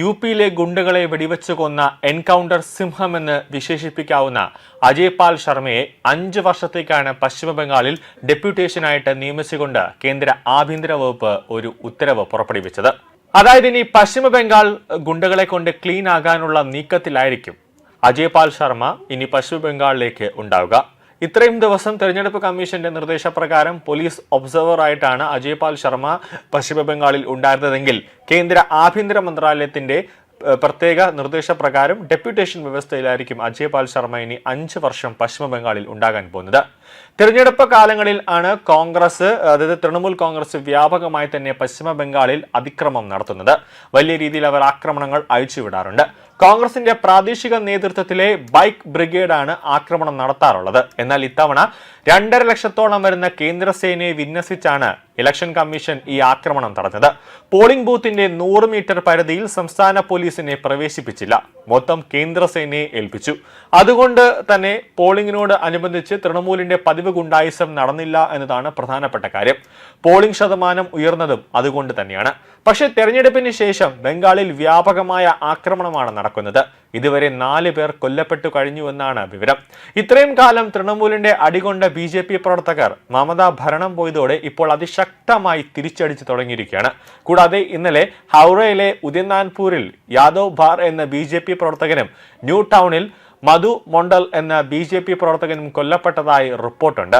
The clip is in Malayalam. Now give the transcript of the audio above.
യുപിയിലെ ഗുണ്ടകളെ വെടിവെച്ചു കൊന്ന എൻകൗണ്ടർ സിംഹമെന്ന് വിശേഷിപ്പിക്കാവുന്ന അജയ് പാൽ ശർമ്മയെ 5 വർഷത്തേക്കാണ് പശ്ചിമബംഗാളിൽ ഡെപ്യൂട്ടേഷനായിട്ട് നിയമിച്ചുകൊണ്ട് കേന്ദ്ര ആഭ്യന്തര വകുപ്പ് ഒരു ഉത്തരവ് പുറപ്പെടുവിച്ചത്. അതായത് ഇനി പശ്ചിമബംഗാൾ ഗുണ്ടകളെ കൊണ്ട് ക്ലീൻ ആകാനുള്ള നീക്കത്തിലായിരിക്കും അജയ് പാൽ ശർമ്മ ഇനി പശ്ചിമബംഗാളിലേക്ക് ഉണ്ടാവുക. ഇത്രയും ദിവസം തെരഞ്ഞെടുപ്പ് കമ്മീഷന്റെ നിർദ്ദേശപ്രകാരം പോലീസ് ഒബ്സർവറായിട്ടാണ് അജയ് പാൽ ശർമ്മ പശ്ചിമബംഗാളിൽ ഉണ്ടായിരുന്നതെങ്കിൽ കേന്ദ്ര ആഭ്യന്തര മന്ത്രാലയത്തിന്റെ പ്രത്യേക നിർദ്ദേശപ്രകാരം ഡെപ്യൂട്ടേഷൻ വ്യവസ്ഥയിലായിരിക്കും അജയ് പാൽ ശർമ്മ ഇനി 5 വർഷം പശ്ചിമബംഗാളിൽ ഉണ്ടാകാൻ പോകുന്നത്. തെരഞ്ഞെടുപ്പ് കാലങ്ങളിൽ ആണ് കോൺഗ്രസ്, അതായത് തൃണമൂൽ കോൺഗ്രസ് വ്യാപകമായി തന്നെ പശ്ചിമബംഗാളിൽ അതിക്രമം നടത്തുന്നത്. വലിയ രീതിയിൽ അവർ ആക്രമണങ്ങൾ അഴിച്ചുവിടാറുണ്ട്. കോൺഗ്രസിന്റെ പ്രാദേശിക നേതൃത്വത്തിലെ ബൈക്ക് ബ്രിഗേഡാണ് ആക്രമണം നടത്താറുള്ളത്. എന്നാൽ ഇത്തവണ 2.5 ലക്ഷത്തോളം വരുന്ന കേന്ദ്രസേനയെ വിന്യസിച്ചാണ് ഇലക്ഷൻ കമ്മീഷൻ ഈ ആക്രമണം തടഞ്ഞത്. പോളിംഗ് ബൂത്തിന്റെ 100 മീറ്റർ പരിധിയിൽ സംസ്ഥാന പോലീസിനെ പ്രവേശിപ്പിച്ചില്ല, മൊത്തം കേന്ദ്രസേനയെ ഏൽപ്പിച്ചു. അതുകൊണ്ട് തന്നെ പോളിംഗിനോട് അനുബന്ധിച്ച് തൃണമൂലിന്റെ പതിവ് ഗുണ്ടായിസം നടന്നില്ല എന്നതാണ് പ്രധാനപ്പെട്ട കാര്യം. പോളിംഗ് ശതമാനം ഉയർന്നതും അതുകൊണ്ട് തന്നെയാണ്. പക്ഷേ തെരഞ്ഞെടുപ്പിന് ശേഷം ബംഗാളിൽ വ്യാപകമായ ആക്രമണമാണ് നടക്കുന്നത്. ഇതുവരെ 4 പേർ കൊല്ലപ്പെട്ടു കഴിഞ്ഞുവെന്നാണ് വിവരം. ഇത്രയും കാലം തൃണമൂലിന്റെ അടികൊണ്ട BJP പ്രവർത്തകർ മമത ഭരണം പോയതോടെ ഇപ്പോൾ അതിശക്തമായി തിരിച്ചടിച്ചു തുടങ്ങിയിരിക്കുകയാണ്. കൂടാതെ ഇന്നലെ ഹൗറയിലെ ഉദയനാൻപൂരിൽ യാദവ് ഭാർ എന്ന BJP പ്രവർത്തകനും ന്യൂ ടൗണിൽ മധു മൊണ്ടൽ എന്ന BJP പ്രവർത്തകനും കൊല്ലപ്പെട്ടതായി റിപ്പോർട്ടുണ്ട്.